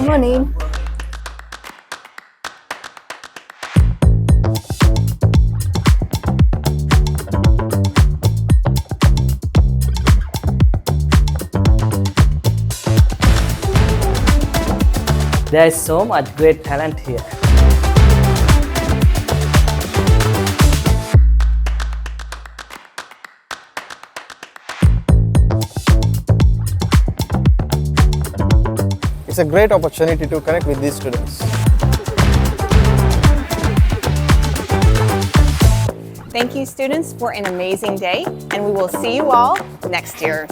morning. There is so much great talent here. It's a great opportunity to connect with these students. Thank you, students, for an amazing day, and we will see you all next year.